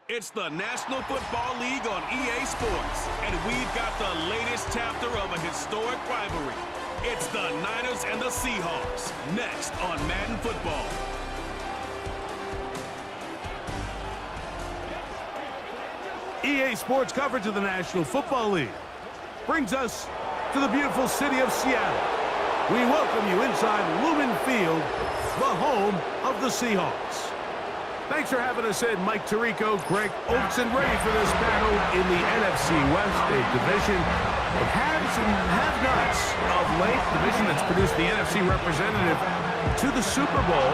It's the National Football League on EA Sports, and we've got the latest chapter of a historic rivalry. It's the Niners and the Seahawks, next on Madden Football. EA Sports coverage of the National Football League brings us to the beautiful city of Seattle. We welcome you inside Lumen Field, the home of the Seahawks. Thanks for having us in, Mike Tirico, Greg Olson, ready for this battle in the NFC West, a division of haves and have-nots of late, division that's produced the NFC representative to the Super Bowl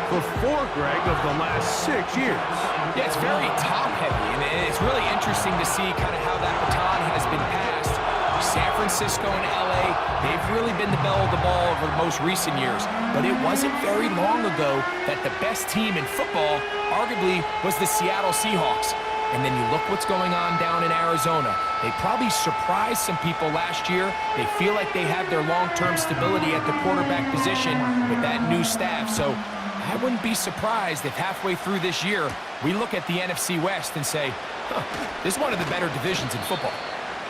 for four, Greg, of the last 6 years. Yeah, it's very top-heavy, and it's really interesting to see kind of how that baton has been passed. San Francisco and LA, they've really been the belle of the ball over the most recent years. But it wasn't very long ago that the best team in football, arguably, was the Seattle Seahawks. And then you look what's going on down in Arizona. They probably surprised some people last year. They feel like they have their long-term stability at the quarterback position with that new staff. So I wouldn't be surprised if halfway through this year, we look at the NFC West and say, this is one of the better divisions in football.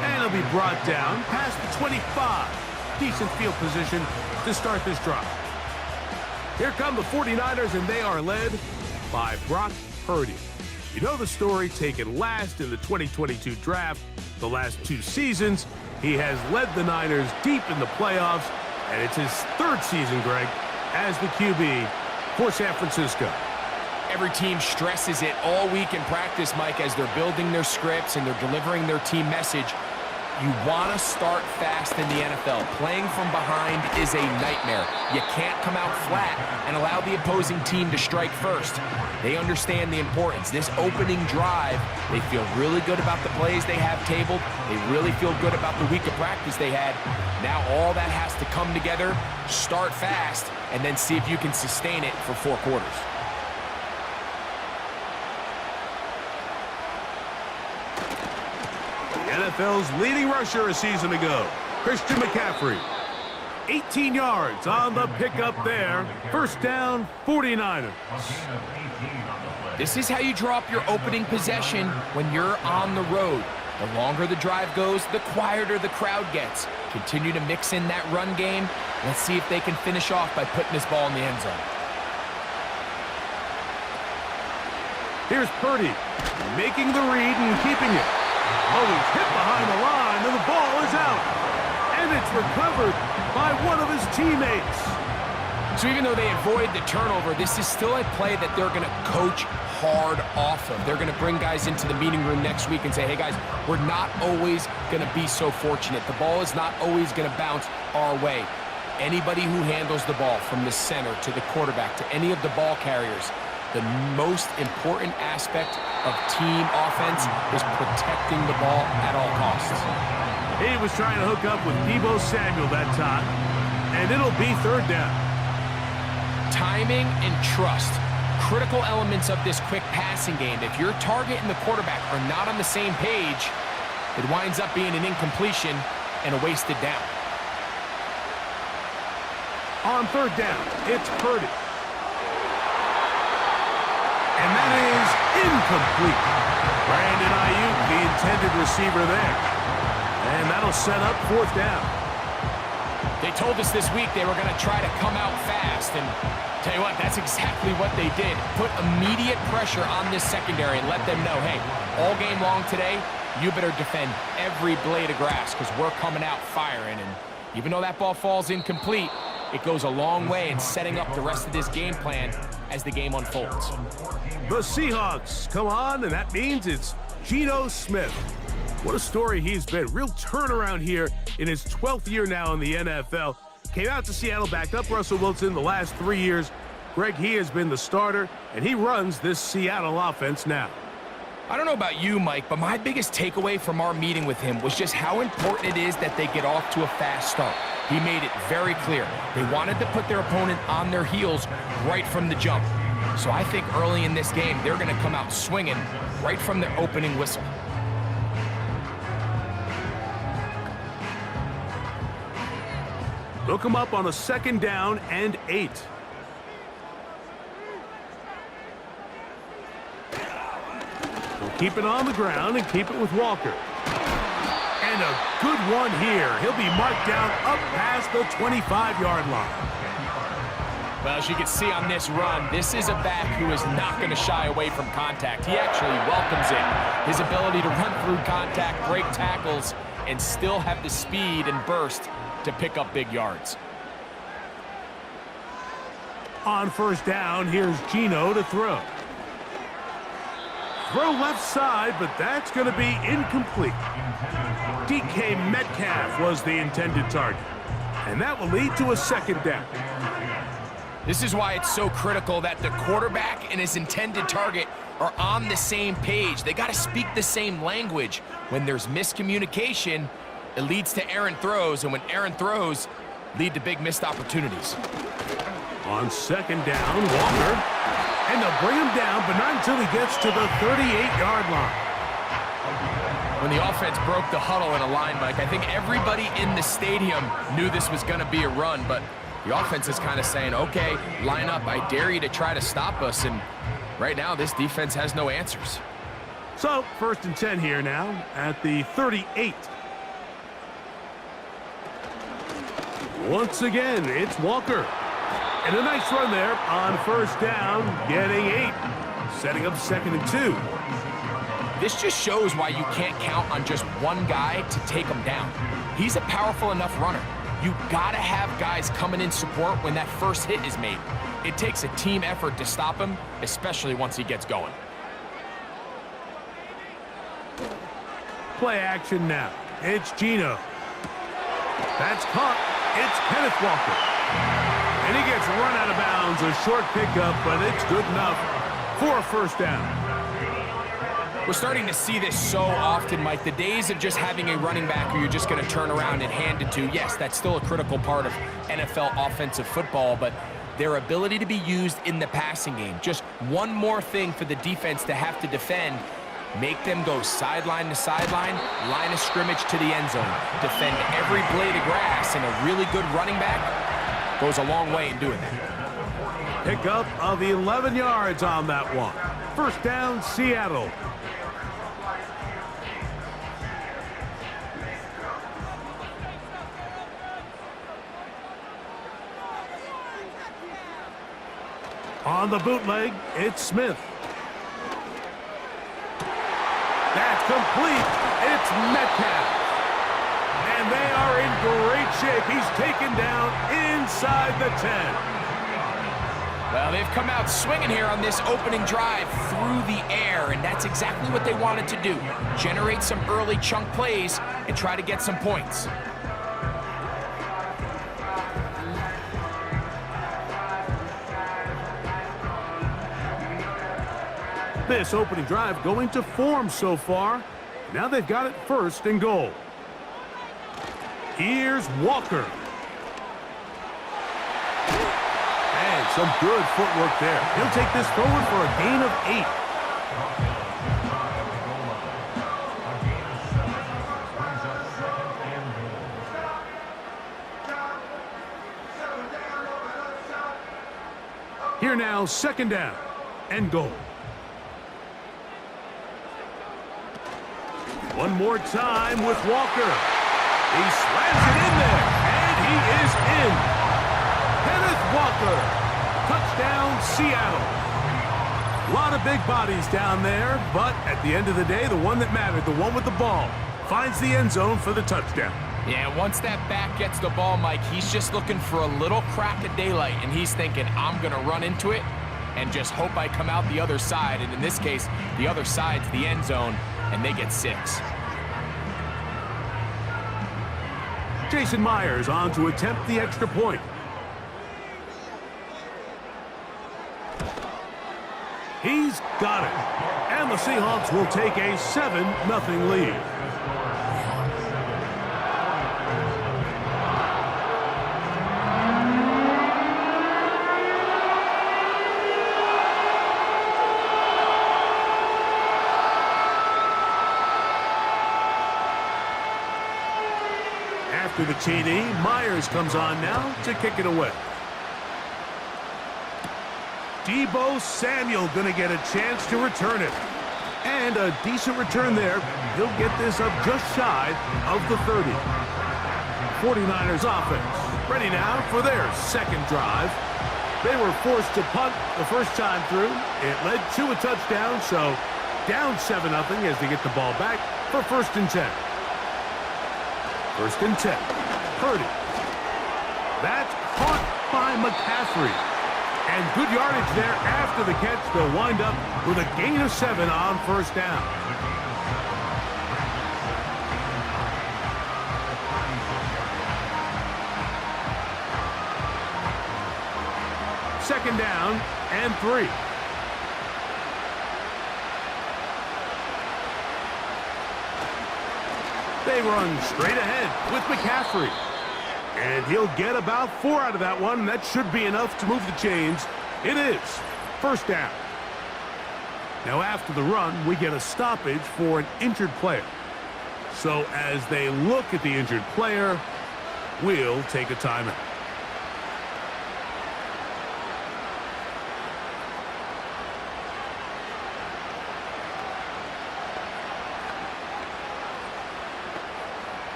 And it'll be brought down past the 25. Decent field position to start this drive. Here come the 49ers, and they are led by Brock Purdy. You know the story, taken last in the 2022 draft. The last 2 seasons, he has led the Niners deep in the playoffs, and it's his 3rd season, Greg, as the QB for San Francisco. Every team stresses it all week in practice, Mike, as they're building their scripts and they're delivering their team message. You want to start fast in the NFL. Playing from behind is a nightmare. You can't come out flat and allow the opposing team to strike first. They understand the importance. This opening drive, they feel really good about the plays they have tabled. They really feel good about the week of practice they had. Now all that has to come together, start fast, and then see if you can sustain it for 4 quarters. NFL's leading rusher a season ago, Christian McCaffrey. 18 yards on the pickup there. First down, 49ers. This is how you draw up your opening possession when you're on the road. The longer the drive goes, the quieter the crowd gets. Continue to mix in that run game. Let's see if they can finish off by putting this ball in the end zone. Here's Purdy, making the read and keeping it. Oh, he's hit behind the line, and the ball is out. And it's recovered by one of his teammates. So even though they avoid the turnover, this is still a play that they're going to coach hard off of. They're going to bring guys into the meeting room next week and say, hey, guys, we're not always going to be so fortunate. The ball is not always going to bounce our way. Anybody who handles the ball from the center to the quarterback to any of the ball carriers, the most important aspect of team offense is protecting the ball at all costs. He was trying to hook up with Deebo Samuel that time, and it'll be 3rd down. Timing and trust, critical elements of this quick passing game. If your target and the quarterback are not on the same page, it winds up being an incompletion and a wasted down. On 3rd down, it's Purdy. And that is incomplete. Brandon Ayuk, the intended receiver there. And that'll set up 4th down. They told us this week they were going to try to come out fast, and tell you what, that's exactly what they did. Put immediate pressure on this secondary and let them know, hey, all game long today, you better defend every blade of grass because we're coming out firing. And even though that ball falls incomplete, it goes a long way in setting up the rest of this game plan as the game unfolds. The Seahawks come on, and that means it's Geno Smith. What a story he's been. Real turnaround here in his 12th year now in the NFL. Came out to Seattle, backed up Russell Wilson the last 3 years. Greg, he has been the starter, and he runs this Seattle offense now. I don't know about you, Mike, but my biggest takeaway from our meeting with him was just how important it is that they get off to a fast start. He made it very clear. They wanted to put their opponent on their heels right from the jump. So I think early in this game, they're going to come out swinging right from the opening whistle. They'll come up on a 2nd down and 8. keep it on the ground and keep it with Walker. And a good one here. He'll be marked down up past the 25-yard line. Well, as you can see on this run, this is a back who is not going to shy away from contact. He actually welcomes it. His ability to run through contact, break tackles, and still have the speed and burst to pick up big yards. On first down, here's Gino to throw. Throw left side, but that's going to be incomplete. DK Metcalf was the intended target, and that will lead to a second down. This is why it's so critical that the quarterback and his intended target are on the same page. They got to speak the same language. When there's miscommunication, it leads to errant throws, and when errant throws lead to big missed opportunities. On second down, Walker, and they'll bring him down, but not until he gets to the 38-yard line. When the offense broke the huddle in a line, Mike, I think everybody in the stadium knew this was going to be a run, but the offense is kind of saying, okay, line up, I dare you to try to stop us, and right now this defense has no answers. So, 1st and 10 here now at the 38. Once again, it's Walker. And a nice run there on first down, getting 8. Setting up 2nd and 2. This just shows why you can't count on just one guy to take him down. He's a powerful enough runner. You gotta have guys coming in support when that first hit is made. It takes a team effort to stop him, especially once he gets going. Play action now. It's Gino. That's caught. It's Kenneth Walker. And he gets run out of bounds. A short pickup, but it's good enough for a first down. We're starting to see this so often, Mike. The days of just having a running back who you're just going to turn around and hand it to, yes, that's still a critical part of NFL offensive football, but their ability to be used in the passing game, just one more thing for the defense to have to defend, make them go sideline to sideline, line of scrimmage to the end zone, defend every blade of grass, and a really good running back goes a long way in doing that. Pickup of 11 yards on that one. First down, Seattle. On the bootleg, it's Smith. That's complete. It's Metcalf. And they are in great shape. He's taken down inside the 10. Well, they've come out swinging here on this opening drive through the air, and that's exactly what they wanted to do. Generate some early chunk plays and try to get some points. This opening drive going to form so far. Now they've got it 1st and goal. Here's Walker. And some good footwork there. He'll take this forward for a gain of 8. Here now, 2nd down and goal. One more time with Walker. He slams it in there, and he is in. Kenneth Walker. Touchdown, Seattle. A lot of big bodies down there, but at the end of the day, the one that mattered, the one with the ball, finds the end zone for the touchdown. Yeah, once that back gets the ball, Mike, he's just looking for a little crack of daylight, and he's thinking, I'm going to run into it and just hope I come out the other side. And in this case, the other side's the end zone, and they get 6. Jason Myers on to attempt the extra point. He's got it. And the Seahawks will take a 7-0 lead. After the TD, Myers comes on now to kick it away. Deebo Samuel going to get a chance to return it. And a decent return there. He'll get this up just shy of the 30. 49ers offense ready now for their second drive. They were forced to punt the first time through. It led to a touchdown, so down 7-0 as they get the ball back for 1st and 10. 1st and 10. Purdy. That's caught by McCaffrey. And good yardage there after the catch. They'll wind up with a gain of 7 on 1st down. Second down and 3. They run straight ahead with McCaffrey. And he'll get about 4 out of that one. That should be enough to move the chains. It is 1st down. Now after the run, we get a stoppage for an injured player. So as they look at the injured player, we'll take a timeout.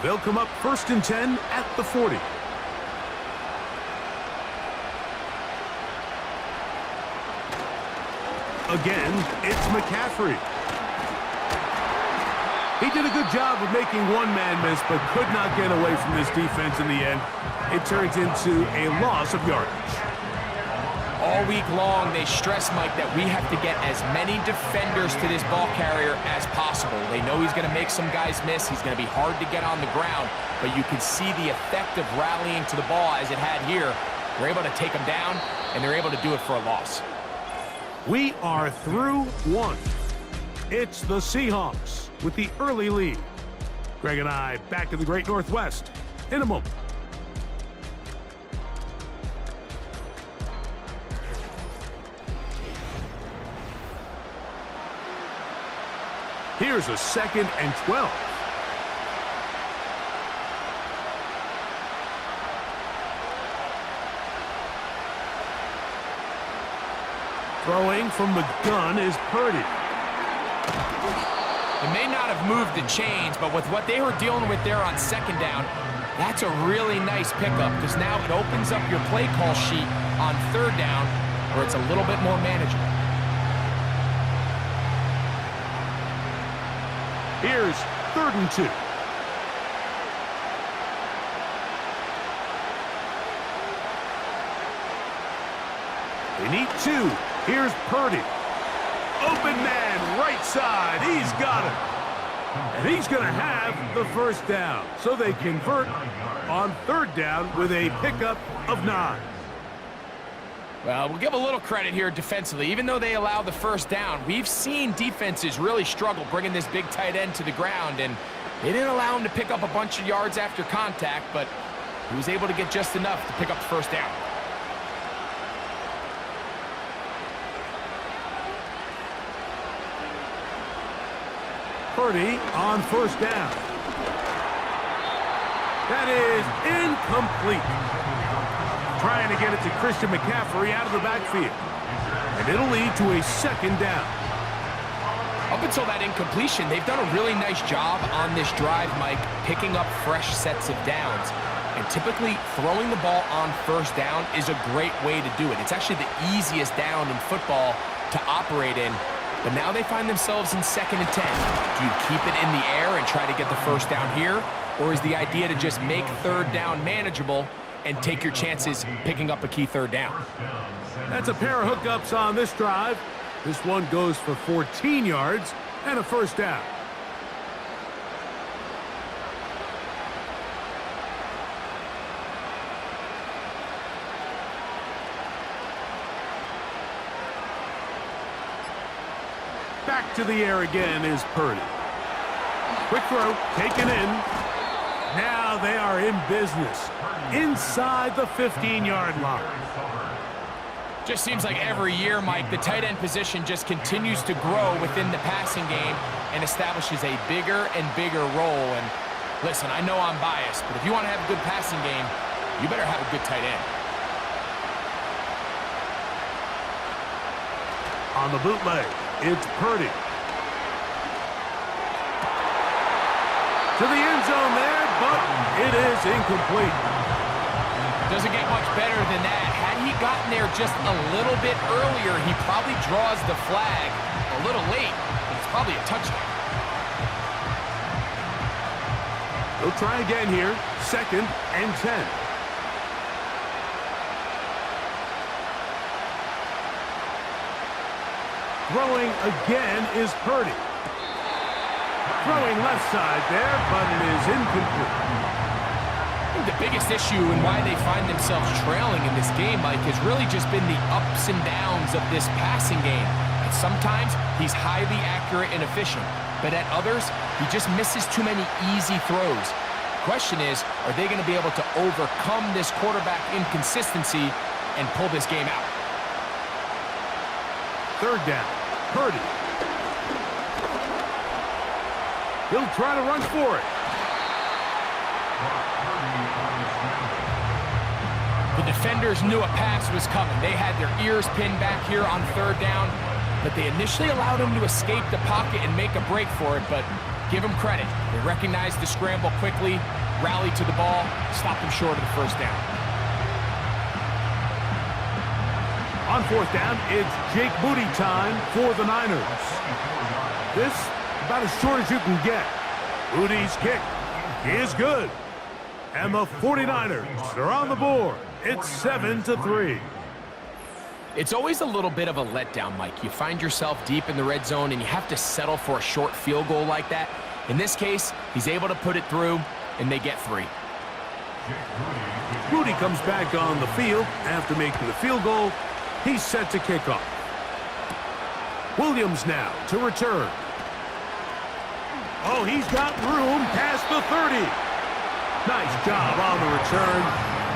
They'll come up 1st and 10 at the 40. Again, it's McCaffrey. He did a good job of making one man miss, but could not get away from this defense in the end. It turns into a loss of yardage. All week long, they stress, Mike, that we have to get as many defenders to this ball carrier as possible. They know he's going to make some guys miss. He's going to be hard to get on the ground, but you can see the effect of rallying to the ball as it had here. They're able to take him down, and they're able to do it for a loss. We are through 1. It's the Seahawks with the early lead. Greg and I back in the Great Northwest in a moment. Here's a 2nd and 12. Throwing from the gun is Purdy. It may not have moved the chains, but with what they were dealing with there on 2nd down, that's a really nice pickup because now it opens up your play call sheet on 3rd down where it's a little bit more manageable. Here's 3rd and 2. They need 2. Here's Purdy. Open man, right side. He's got it. And he's going to have the 1st down. So they convert on 3rd down with a pickup of 9. Well, we'll give a little credit here defensively. Even though they allow the 1st down, we've seen defenses really struggle bringing this big tight end to the ground, and they didn't allow him to pick up a bunch of yards after contact, but he was able to get just enough to pick up the 1st down. Purdy on 1st down. That is incomplete. Trying to get it to Christian McCaffrey out of the backfield. And it'll lead to a 2nd down. Up until that incompletion, they've done a really nice job on this drive, Mike, picking up fresh sets of downs. And typically, throwing the ball on 1st down is a great way to do it. It's actually the easiest down in football to operate in. But now they find themselves in 2nd and 10. Do you keep it in the air and try to get the 1st down here? Or is the idea to just make 3rd down manageable and take your chances picking up a key 3rd down? That's a pair of hookups on this drive. This one goes for 14 yards and a 1st down. Back to the air again is Purdy. Quick throw, taken in. Now they are in business inside the 15-yard line. Just seems like every year, Mike, the tight end position just continues to grow within the passing game and establishes a bigger and bigger role. And listen, I know I'm biased, but if you want to have a good passing game, you better have a good tight end. On the bootleg, it's Purdy. To the end zone there, but it is incomplete. Doesn't get much better than that. Had he gotten there just a little bit earlier, he probably draws the flag a little late, but it's probably a touchdown. They'll try again here, 2nd and 10. Throwing again is Purdy. Throwing left side there, but it is incomplete. I think the biggest issue and why they find themselves trailing in this game, Mike, has really just been the ups and downs of this passing game. And sometimes he's highly accurate and efficient, but at others, he just misses too many easy throws. The question is, are they going to be able to overcome this quarterback inconsistency and pull this game out? 3rd down, Purdy. He'll try to run for it. The defenders knew a pass was coming. They had their ears pinned back here on 3rd down, but they initially allowed him to escape the pocket and make a break for it, but give them credit. They recognized the scramble quickly, rallied to the ball, stopped him short of the 1st down. On 4th down, it's Jake Booty time for the Niners. This, about as short as you can get. Booty's kick is good. And the 49ers are on the board. It's 7-3. It's always a little bit of a letdown, Mike. You find yourself deep in the red zone and you have to settle for a short field goal like that. In this case, he's able to put it through, and they get 3. Booty comes back on the field after making the field goal. He's set to kick off. Williams now to return. Oh, he's got room past the 30. Nice job on the return.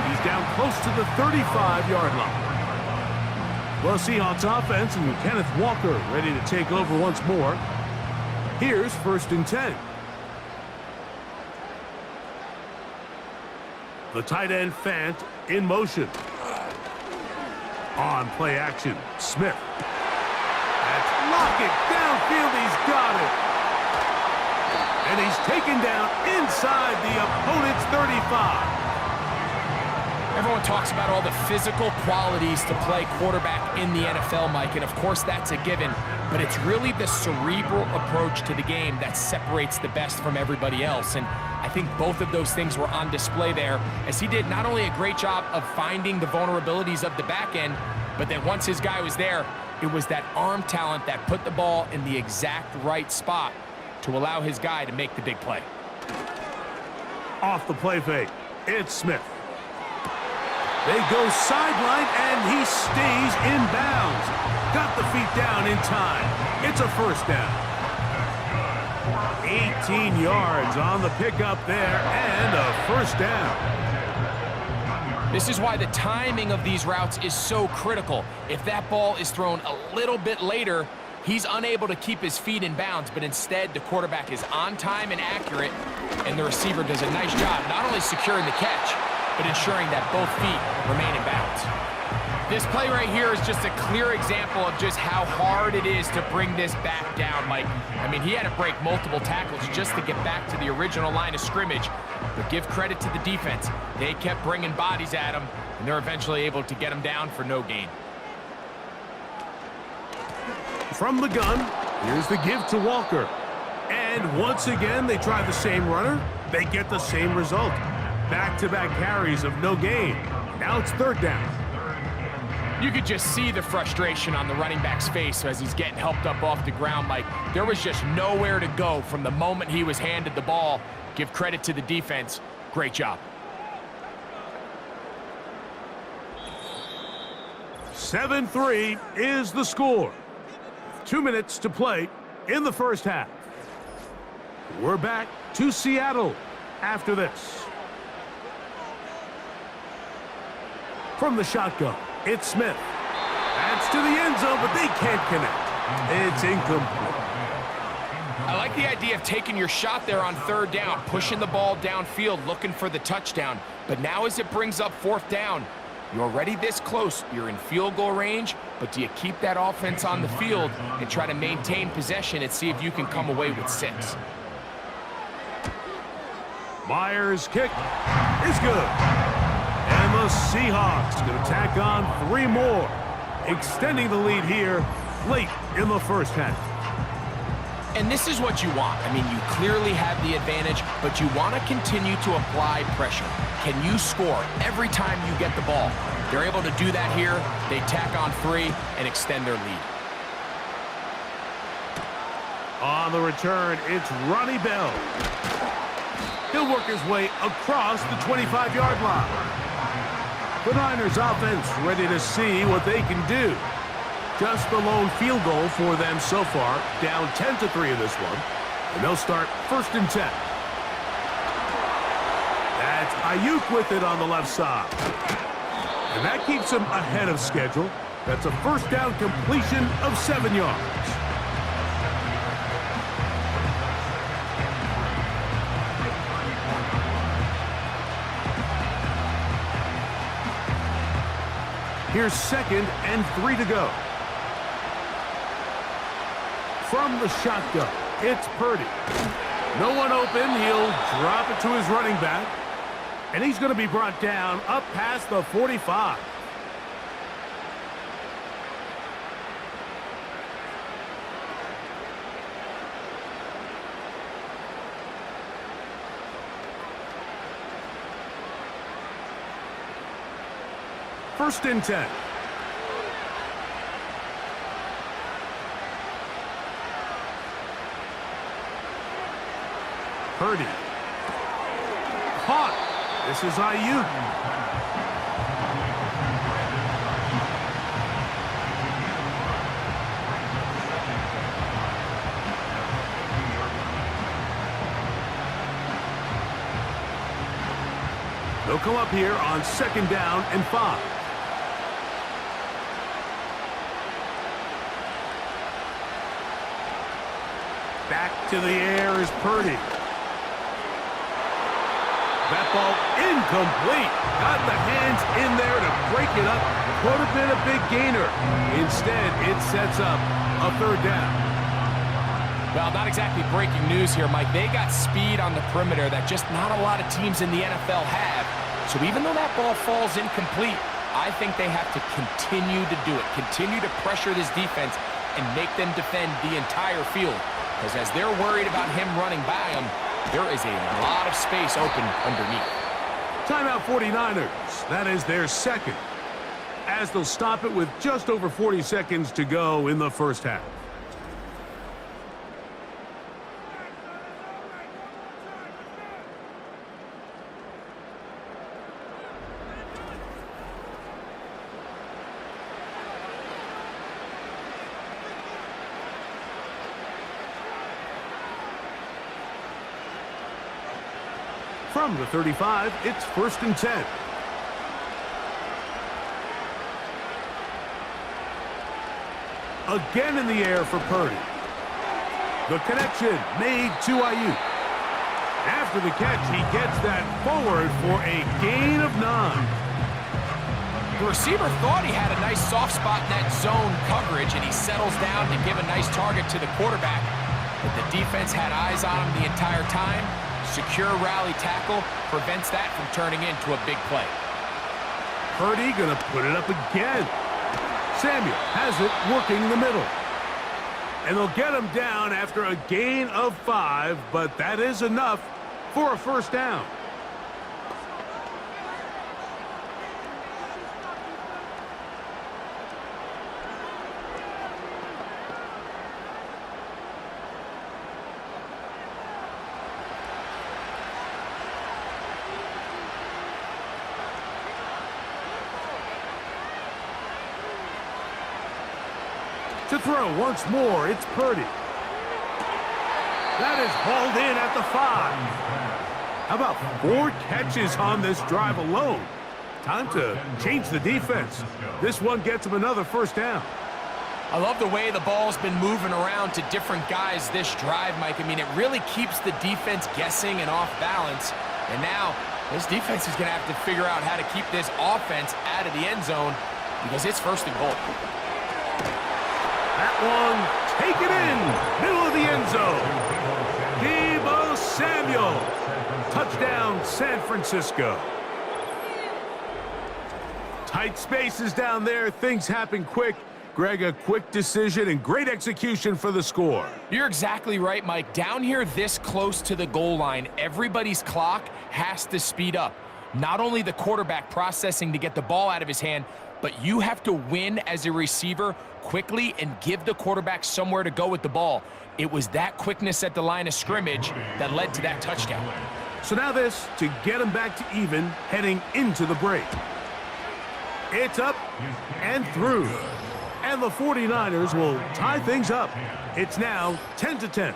He's down close to the 35-yard line. Well, Seahawks offense and Kenneth Walker ready to take over once more. Here's 1st and 10. The tight end Fant in motion. On play action, Smith. That's Lockett downfield, he's got it. And he's taken down inside the opponent's 35. Everyone talks about all the physical qualities to play quarterback in the NFL, Mike, and of course that's a given, but it's really the cerebral approach to the game that separates the best from everybody else, and I think both of those things were on display there, as he did not only a great job of finding the vulnerabilities of the back end, but then once his guy was there, it was that arm talent that put the ball in the exact right spot to allow his guy to make the big play. Off the play fake, it's Smith. They go sideline, and he stays in bounds. Got the feet down in time. It's a 1st down. 18 yards on the pickup there, and a 1st down. This is why the timing of these routes is so critical. If that ball is thrown a little bit later, he's unable to keep his feet in bounds, but instead the quarterback is on time and accurate, and the receiver does a nice job not only securing the catch, but ensuring that both feet remain in bounds. This play right here is just a clear example of just how hard it is to bring this back down, Mike. I mean, he had to break multiple tackles just to get back to the original line of scrimmage. But give credit to the defense. They kept bringing bodies at him, and they're eventually able to get him down for no gain. From the gun, here's the give to Walker. And once again, they try the same runner. They get the same result. Back-to-back carries of no gain. Now it's 3rd down. You could just see the frustration on the running back's face as he's getting helped up off the ground, Mike. There was just nowhere to go from the moment he was handed the ball. Give credit to the defense. Great job. 7-3 is the score. 2 minutes to play in the 1st half. We're back to Seattle after this. From the shotgun, it's Smith. That's to the end zone, but they can't connect. It's incomplete. I like the idea of taking your shot there on 3rd down, pushing the ball downfield, looking for the touchdown. But now as it brings up 4th down, You're already this close. You're in field goal range, but do you keep that offense on the field and try to maintain possession and see if you can come away with 6? Myers' kick is good. And the Seahawks going to tack on 3 more, extending the lead here late in the first half. And this is what you want. I mean, you clearly have the advantage, but you want to continue to apply pressure. Can you score every time you get the ball? They're able to do that here. They tack on 3 and extend their lead. On the return, it's Ronnie Bell. He'll work his way across the 25-yard line. The Niners offense ready to see what they can do. Just the lone field goal for them so far, down 10-3 in this one. And they'll start 1st and 10. That's Ayuk with it on the left side. And that keeps him ahead of schedule. That's a 1st down completion of 7 yards. Here's 2nd and 3 to go. From the shotgun, it's Purdy. No one open. He'll drop it to his running back. And he's going to be brought down up past the 45. First and 10. Purdy. Caught. This is Ayuk. They'll come up here on 2nd down and 5. Back to the air is Purdy. That ball incomplete. Got the hands in there to break it up. Could have been a big gainer. Instead, it sets up a 3rd down. Well, not exactly breaking news here, Mike. They got speed on the perimeter that just not a lot of teams in the NFL have. So even though that ball falls incomplete, I think they have to continue to do it. Continue to pressure this defense and make them defend the entire field. Because as they're worried about him running by them, there is a lot of space open underneath. Timeout 49ers. That is their 2nd. As they'll stop it with just over 40 seconds to go in the first half. From the 35, it's 1st and 10. Again in the air for Purdy. The connection made to Ayuk. After the catch, he gets that forward for a gain of 9. The receiver thought he had a nice soft spot in that zone coverage, and he settles down to give a nice target to the quarterback. But the defense had eyes on him the entire time. Secure rally tackle prevents that from turning into a big play. Purdy going to put it up again. Samuel has it working the middle. And they'll get him down after a gain of 5, but that is enough for a 1st down. To throw once more, it's Purdy. That is hauled in at the 5. How about 4 catches on this drive alone? Time to change the defense. This one gets him another 1st down. I love the way the ball's been moving around to different guys this drive, Mike. I mean, it really keeps the defense guessing and off balance. And now This defense is going to have to figure out how to keep this offense out of the end zone because it's first and goal. That one, take it in, middle of the end zone. Deebo Samuel, touchdown San Francisco. Tight spaces down there, things happen quick. Greg, a quick decision and great execution for the score. You're exactly right, Mike. Down here this close to the goal line, everybody's clock has to speed up. Not only the quarterback processing to get the ball out of his hand, but you have to win as a receiver quickly and give the quarterback somewhere to go with the ball. It was that quickness at the line of scrimmage that led to that touchdown. So now this to get him back to even heading into the break. It's up and through. And the 49ers will tie things up. It's now 10-10.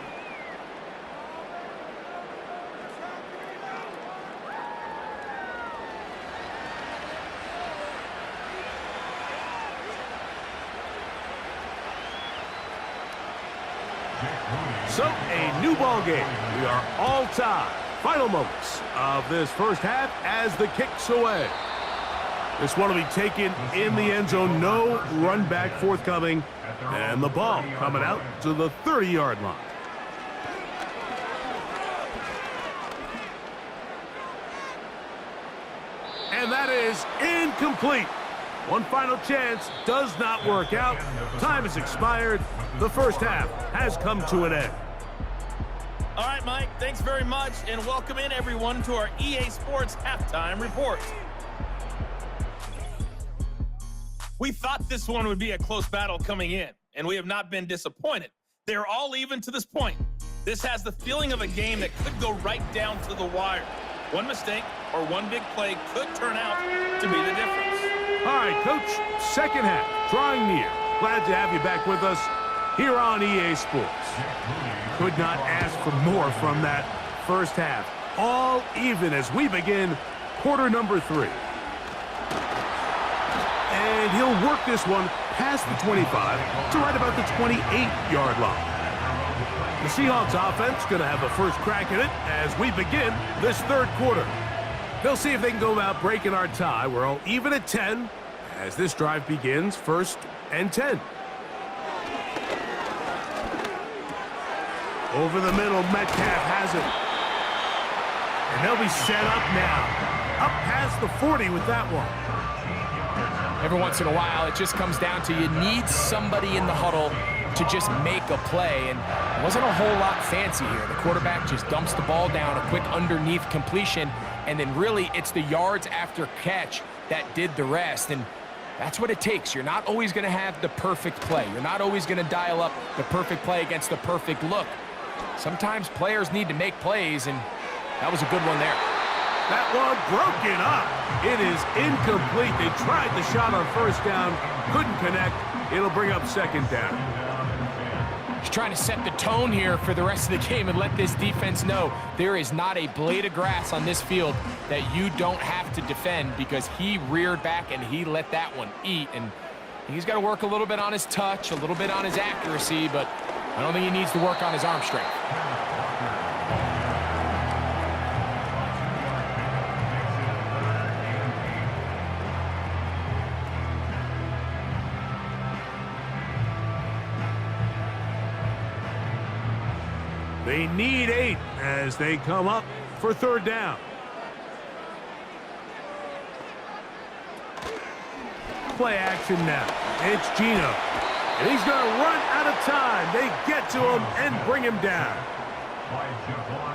So, a new ball game. We are all tied. Final moments of this first half as the kick's away. This one will be taken in the end zone. No run back forthcoming. And the ball coming out to the 30-yard line. And that is incomplete. One final chance does not work out. Time has expired. The first half has come to an end. All right, Mike, thanks very much, and welcome in everyone to our EA Sports Halftime Report. We thought this one would be a close battle coming in, and we have not been disappointed. They're all even to this point. This has the feeling of a game that could go right down to the wire. One mistake or one big play could turn out to be the difference. All right, Coach, second half, drawing near. Glad to have you back with us here on EA Sports. Could not ask for more from that first half. All even as we begin quarter number 3. And he'll work this one past the 25 to right about the 28-yard line. The Seahawks offense going to have a first crack at it as we begin this third quarter. They'll see if they can go about breaking our tie. We're all even at 10 as this drive begins, 1st and 10. Over the middle, Metcalf has it. And they'll be set up now. Up past the 40 with that one. Every once in a while, it just comes down to you need somebody in the huddle to just make a play, and it wasn't a whole lot fancy here. The quarterback just dumps the ball down, a quick underneath completion, and then really it's the yards after catch that did the rest, and that's what it takes. You're not always going to have the perfect play. You're not always going to dial up the perfect play against the perfect look. Sometimes players need to make plays, and that was a good one there. That one broken up. It is incomplete. They tried the shot on first down, couldn't connect. It'll bring up second down. He's trying to set the tone here for the rest of the game and let this defense know there is not a blade of grass on this field that you don't have to defend, because he reared back and he let that one eat. And he's got to work a little bit on his touch, a little bit on his accuracy, but I don't think he needs to work on his arm strength. They need 8 as they come up for third down. Play action now. It's Gino. And he's going to run out of time. They get to him and bring him down.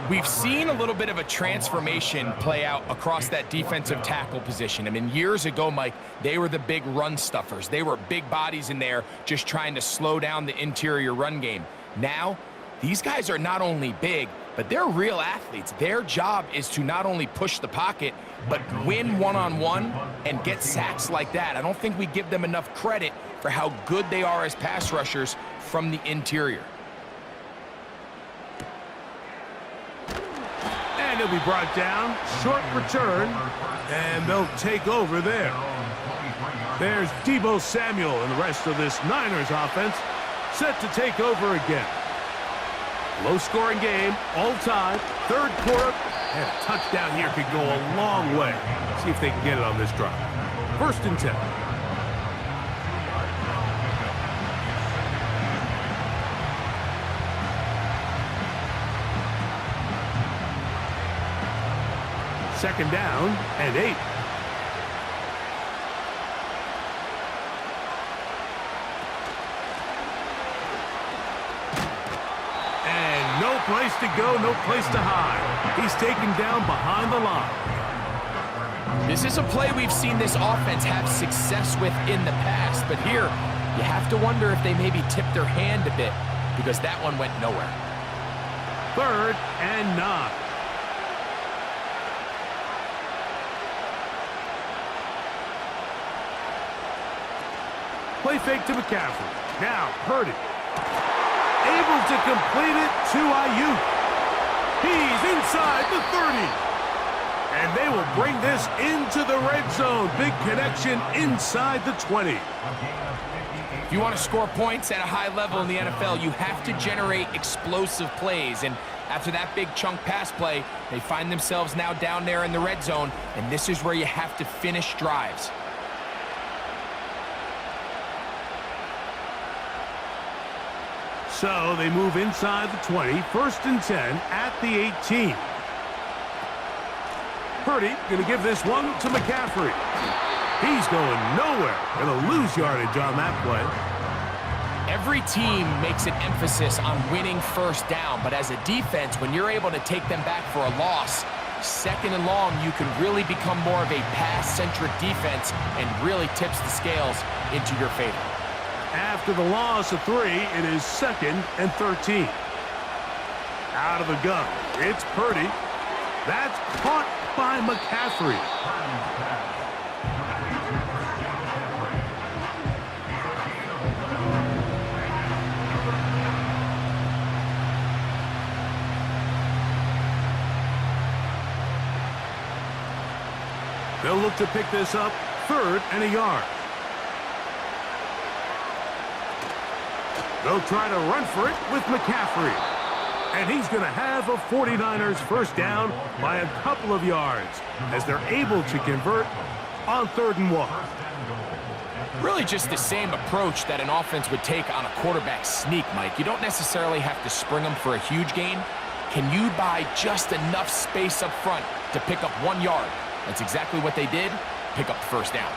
We've seen a little bit of a transformation play out across that defensive tackle position. I mean, years ago, Mike, they were the big run stuffers. They were big bodies in there just trying to slow down the interior run game. Now, these guys are not only big, but they're real athletes. Their job is to not only push the pocket, but win one-on-one and get sacks like that. I don't think we give them enough credit for how good they are as pass rushers from the interior. And he'll be brought down. Short return. And they'll take over there. There's Deebo Samuel and the rest of this Niners offense set to take over again. Low-scoring game, all time, third quarter, And a touchdown here could go a long way. See if they can get it on this drive. 1st and 10. Second down and 8. And no place to go, no place to hide. He's taken down behind the line. This is a play we've seen this offense have success with in the past, but here you have to wonder if they maybe tipped their hand a bit because that one went nowhere. 3rd and 9. Play fake to McCaffrey. Now, Purdy. Able to complete it to Ayuk. He's inside the 30. And they will bring this into the red zone. Big connection inside the 20. If you want to score points at a high level in the NFL, you have to generate explosive plays. And after that big chunk pass play, they find themselves now down there in the red zone. And this is where you have to finish drives. So they move inside the 20, 1st and 10 at the 18. Purdy going to give this one to McCaffrey. He's going nowhere. Going to lose yardage on that play. Every team makes an emphasis on winning 1st down, but as a defense, when you're able to take them back for a loss, 2nd and long, you can really become more of a pass-centric defense and really tips the scales into your favor. After the loss of 3, it is 2nd and 13. Out of the gun, it's Purdy. That's caught by McCaffrey. They'll look to pick this up 3rd and a yard. They'll try to run for it with McCaffrey. And he's going to have a 49ers 1st down by a couple of yards as they're able to convert on 3rd and 1. Really just the same approach that an offense would take on a quarterback sneak, Mike. You don't necessarily have to spring them for a huge gain. Can you buy just enough space up front to pick up 1 yard? That's exactly what they did. Pick up the 1st down.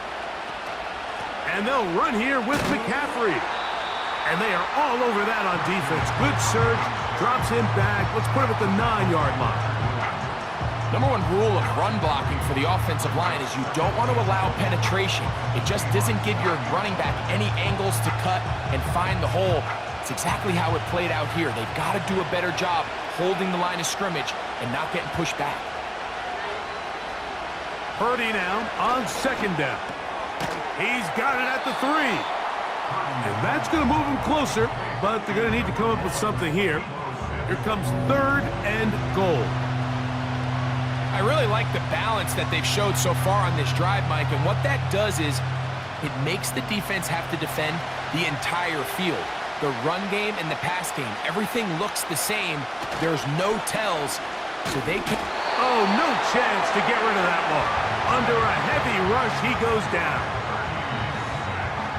And they'll run here with McCaffrey. And they are all over that on defense. Good surge, drops him back. Let's put him at the 9-yard line. Number 1 rule of run blocking for the offensive line is you don't want to allow penetration. It just doesn't give your running back any angles to cut and find the hole. It's exactly how it played out here. They've got to do a better job holding the line of scrimmage and not getting pushed back. Purdy now on 2nd down. He's got it at the 3. And that's going to move him closer, but they're going to need to come up with something here. Here comes 3rd and goal. I really like the balance that they've showed so far on this drive, Mike, and what that does is it makes the defense have to defend the entire field. The run game and the pass game, everything looks the same. There's no tells, so they can... Oh, no chance to get rid of that one. Under a heavy rush, he goes down.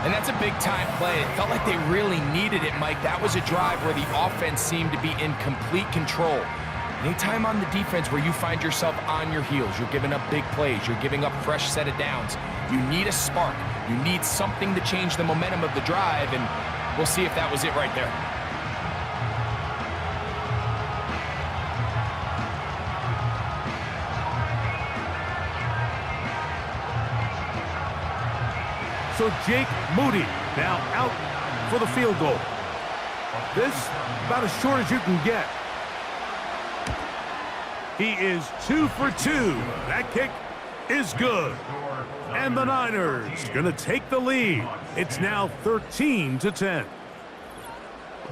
And that's a big-time play. It felt like they really needed it, Mike. That was a drive where the offense seemed to be in complete control. Anytime on the defense where you find yourself on your heels, you're giving up big plays, you're giving up fresh set of downs, you need a spark. You need something to change the momentum of the drive, and we'll see if that was it right there. So Jake Moody now out for the field goal. This about as short as you can get. He is 2 for 2. That kick is good. And the Niners going to take the lead. It's now 13-10.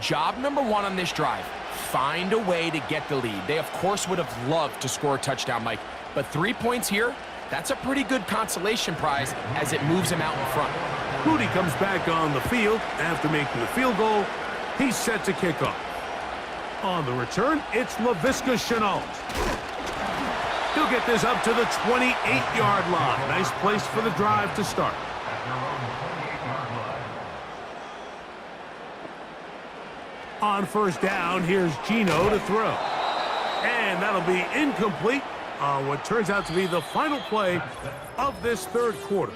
Job number 1 on this drive, find a way to get the lead. They, of course, would have loved to score a touchdown, Mike. But 3 points here, that's a pretty good consolation prize as it moves him out in front. Moody comes back on the field after making the field goal. He's set to kick off. On the return, it's Laviska Shenault. He'll get this up to the 28-yard line. Nice place for the drive to start. On first down, here's Gino to throw. And that'll be incomplete on what turns out to be the final play of this third quarter.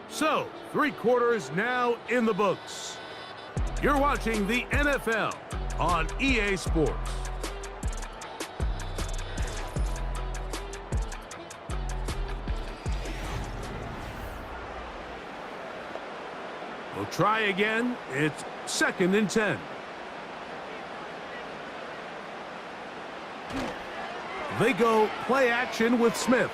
So, 3 quarters now in the books. You're watching the NFL on EA Sports. We'll try again. It's 2nd and 10. They go play action with Smith.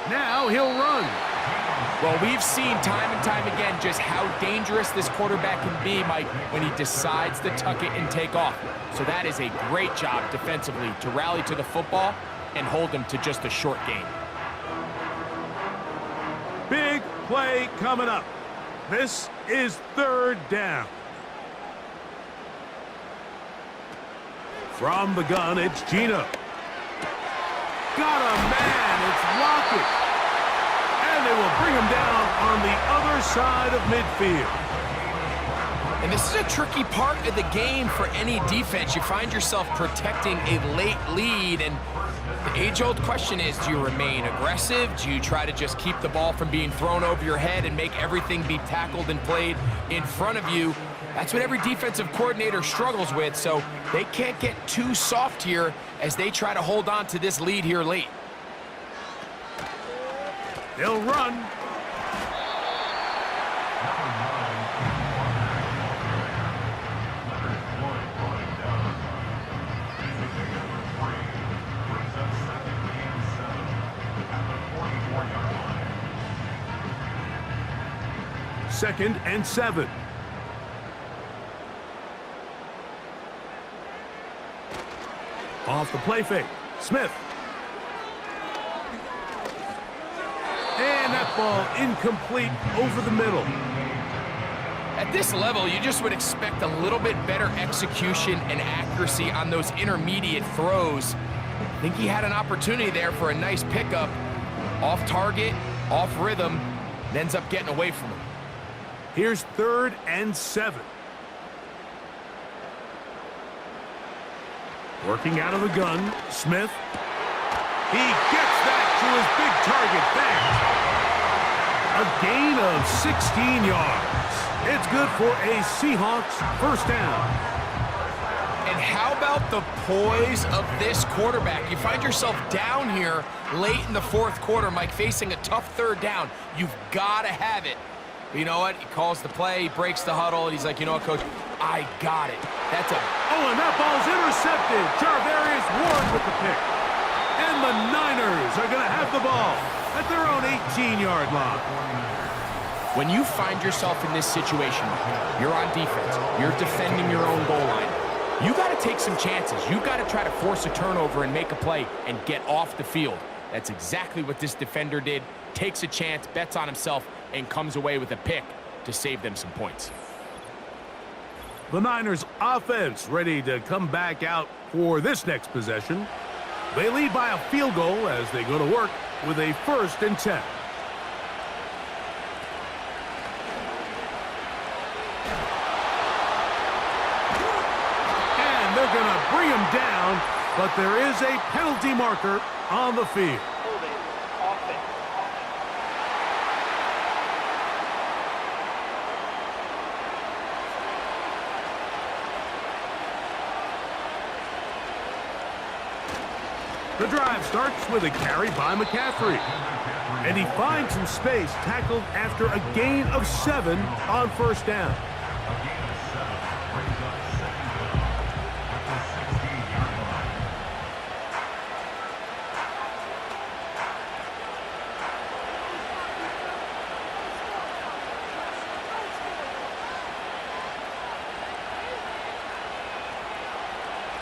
Now he'll run. Well, we've seen time and time again just how dangerous this quarterback can be, Mike, when he decides to tuck it and take off. So that is a great job defensively to rally to the football and hold him to just a short gain. Big play coming up. This is 3rd down. From the gun, it's Gino. Got a man, it's Lockett. And they will bring him down on the other side of midfield. And this is a tricky part of the game for any defense. You find yourself protecting a late lead, and the age-old question is, do you remain aggressive? Do you try to just keep the ball from being thrown over your head and make everything be tackled and played in front of you? That's what every defensive coordinator struggles with, so they can't get too soft here as they try to hold on to this lead here late. They'll run. Second and 7. Off the play fake. Smith. And that ball incomplete over the middle. At this level, you just would expect a little bit better execution and accuracy on those intermediate throws. I think he had an opportunity there for a nice pickup. Off target, off rhythm, and ends up getting away from him. Here's 3rd and 7. Working out of the gun, Smith. He gets that to his big target back. A gain of 16 yards. It's good for a Seahawks first down. And how about the poise of this quarterback? You find yourself down here late in the 4th quarter, Mike, facing a tough 3rd down. You've got to have it. But you know what? He calls the play, he breaks the huddle, and he's like, you know what, Coach? I got it. That's a... Oh, and that ball's intercepted. Jarvarius Ward with the pick. And the Niners are going to have the ball at their own 18-yard line. When you find yourself in this situation, you're on defense, you're defending your own goal line, you got to take some chances. You got to try to force a turnover and make a play and get off the field. That's exactly what this defender did. Takes a chance, bets on himself, and comes away with a pick to save them some points. The Niners offense ready to come back out for this next possession. They lead by a field goal as they go to work with a 1st and 10. And they're going to bring him down, but there is a penalty marker on the field. The drive starts with a carry by McCaffrey. And he finds some space, tackled after a gain of 7 on first down.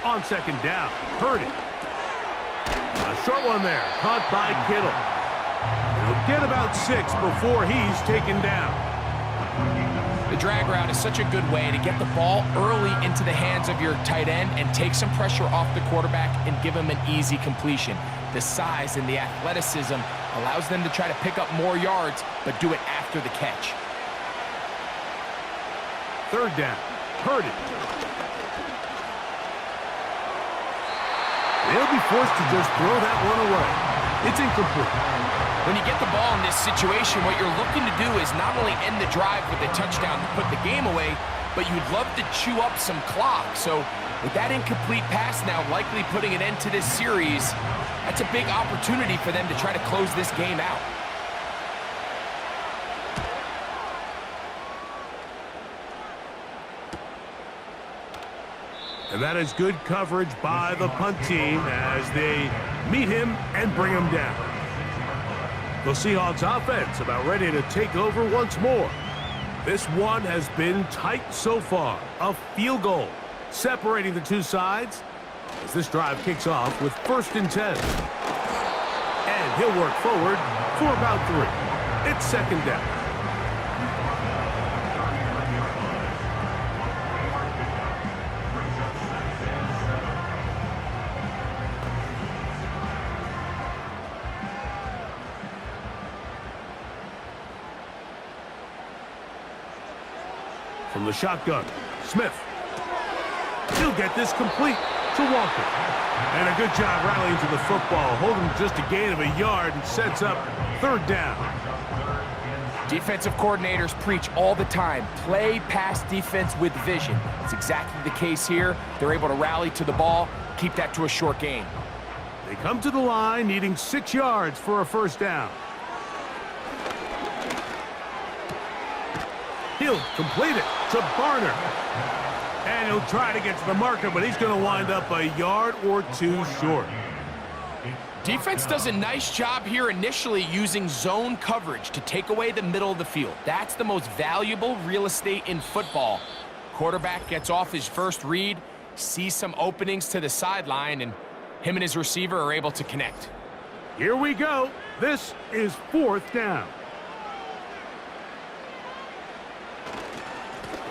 On second down, Purdy. A short one there, caught by Kittle. He'll get about 6 before he's taken down. The drag route is such a good way to get the ball early into the hands of your tight end and take some pressure off the quarterback and give him an easy completion. The size and the athleticism allows them to try to pick up more yards, but do it after the catch. Third down. Purdy. They'll be forced to just throw that one away. It's incomplete. When you get the ball in this situation, what you're looking to do is not only end the drive with a touchdown to put the game away, but you'd love to chew up some clock. So with that incomplete pass now likely putting an end to this series, that's a big opportunity for them to try to close this game out. And that is good coverage by the punt team as they meet him and bring him down. The Seahawks offense about ready to take over once more. This one has been tight so far. A field goal separating the two sides as this drive kicks off with 1st and 10. And he'll work forward for about 3. It's 2nd down. From the shotgun, Smith. He'll get this complete to Walker. And a good job rallying to the football, holding just a gain of a yard and sets up 3rd down. Defensive coordinators preach all the time, play pass defense with vision. It's exactly the case here. They're able to rally to the ball, keep that to a short gain. They come to the line needing 6 yards for a 1st down. He'll complete it to Barner. And he'll try to get to the marker, but he's going to wind up a yard or 2 short. Defense does a nice job here initially using zone coverage to take away the middle of the field. That's the most valuable real estate in football. Quarterback gets off his first read, sees some openings to the sideline, and him and his receiver are able to connect. Here we go. This is 4th down.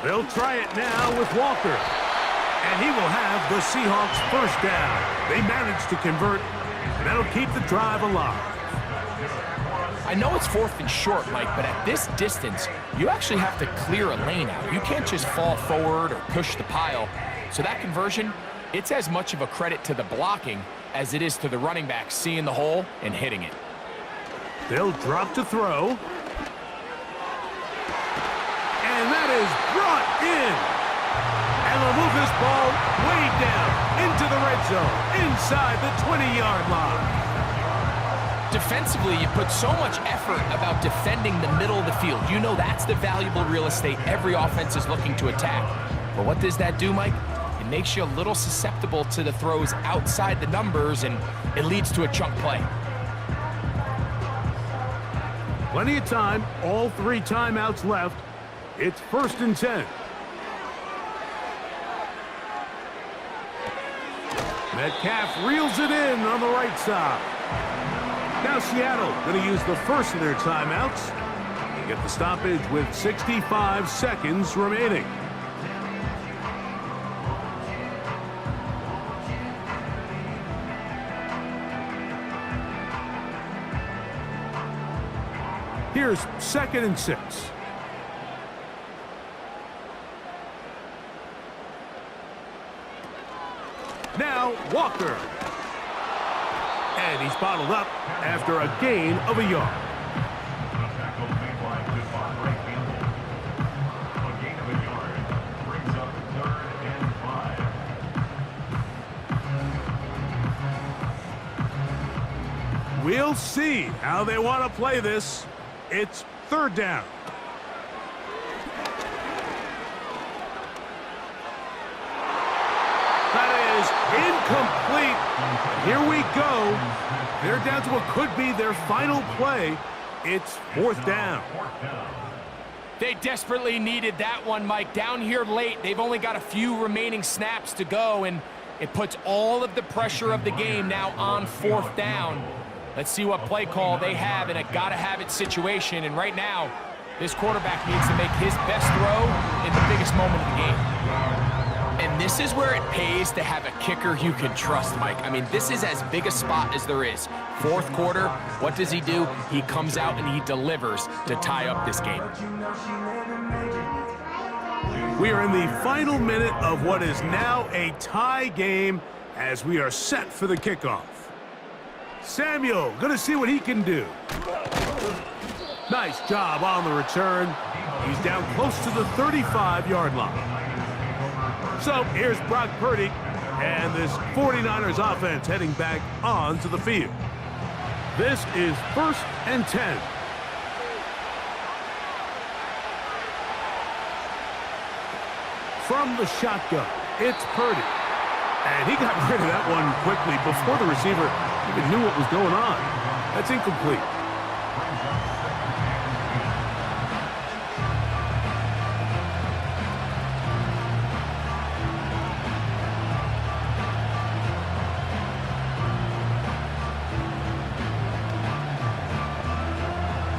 They'll try it now with Walker. And he will have the Seahawks 1st down. They managed to convert, and that'll keep the drive alive. I know it's 4th and short, Mike, but at this distance, you actually have to clear a lane out. You can't just fall forward or push the pile. So that conversion, it's as much of a credit to the blocking as it is to the running back seeing the hole and hitting it. They'll drop to throw. And that is brought in. And they'll move this ball way down into the red zone, inside the 20-yard line. Defensively, you put so much effort about defending the middle of the field. You know that's the valuable real estate every offense is looking to attack. But what does that do, Mike? It makes you a little susceptible to the throws outside the numbers, and it leads to a chunk play. Plenty of time, all 3 timeouts left. It's 1st and 10. Metcalf reels it in on the right side. Now Seattle going to use the first of their timeouts. They get the stoppage with 65 seconds remaining. Here's 2nd and 6. Now Walker. And he's bottled up after a gain of a yard. We'll see how they want to play this. It's 3rd down. Incomplete. Here we go. They're down to what could be their final play. It's 4th down. They desperately needed that one, Mike. Down here late, they've only got a few remaining snaps to go, and it puts all of the pressure of the game now on 4th down. Let's see what play call they have in a gotta-have-it situation, and right now, This quarterback needs to make his best throw in the biggest moment of the game. And this is where it pays to have a kicker you can trust, Mike. I mean, this is as big a spot as there is. Fourth quarter, what does he do? He comes out and he delivers to tie up this game. We are in the final minute of what is now a tie game as we are set for the kickoff. Samuel, going to see what he can do. Nice job on the return. He's down close to the 35-yard line. So here's Brock Purdy and this 49ers offense heading back onto the field. This is 1st and 10. From the shotgun, it's Purdy. And he got rid of that one quickly before the receiver even knew what was going on. That's incomplete.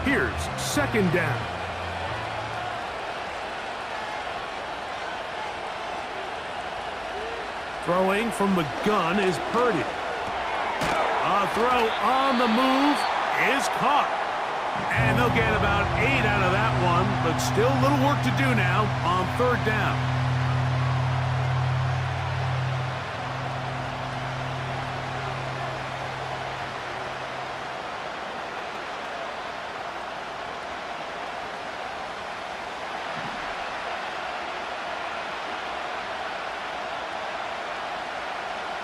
Here's 2nd down. Throwing from the gun is Purdy. A throw on the move is caught. And they'll get about 8 out of that one, but still a little work to do now on 3rd down.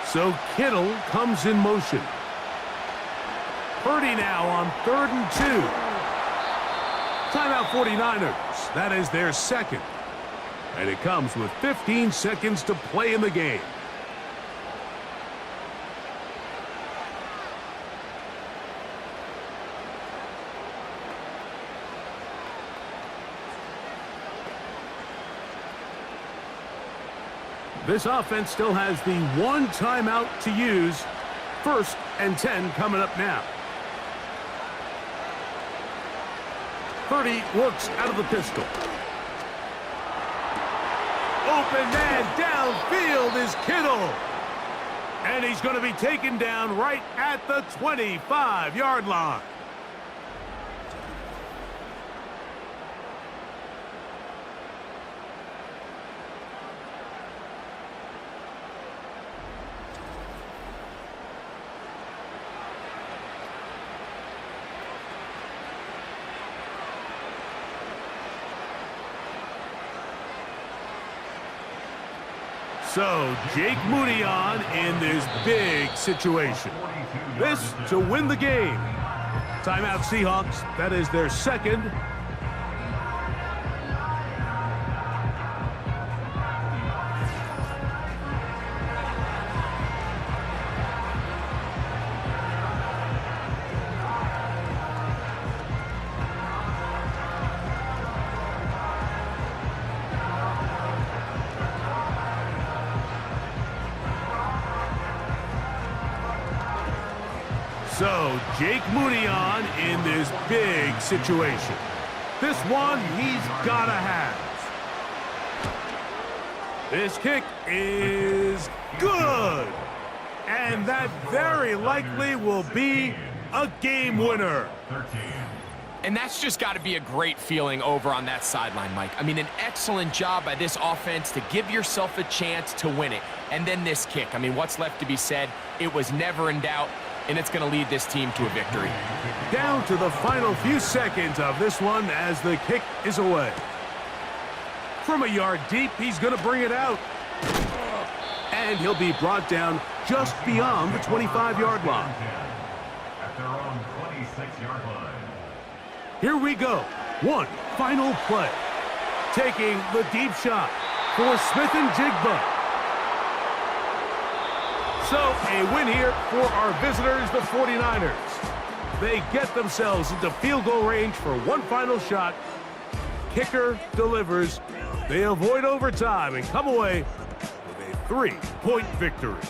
So Kittle comes in motion. Purdy now on 3rd and 2. Timeout 49ers. That is their second. And it comes with 15 seconds to play in the game. This offense still has the one timeout to use. 1st and 10 coming up now. Purdy works out of the pistol. Open man downfield is Kittle. And he's going to be taken down right at the 25-yard line. So, Jake Moody on in this big situation. This to win the game. Timeout Seahawks. That is their second. So, Jake Moody on in this big situation. This one he's got to have. This kick is good. And that very likely will be a game winner. And that's just got to be a great feeling over on that sideline, Mike. I mean, an excellent job by this offense to give yourself a chance to win it. And then this kick. I mean, what's left to be said? It was never in doubt. And it's going to lead this team to a victory. Down to the final few seconds of this one as the kick is away. From a yard deep, he's going to bring it out. And he'll be brought down just beyond the 25-yard line. At their own 26-yard line. Here we go. One final play. Taking the deep shot for Smith and Jigba. So, a win here for our visitors, the 49ers. They get themselves into field goal range for one final shot. Kicker delivers. They avoid overtime and come away with a 3-point victory.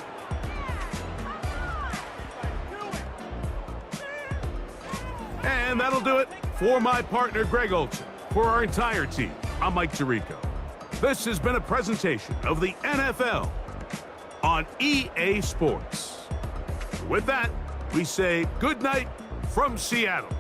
And that'll do it for my partner, Greg Olson. For our entire team, I'm Mike Tirico. This has been a presentation of the NFL on EA Sports. With that, we say good night from Seattle.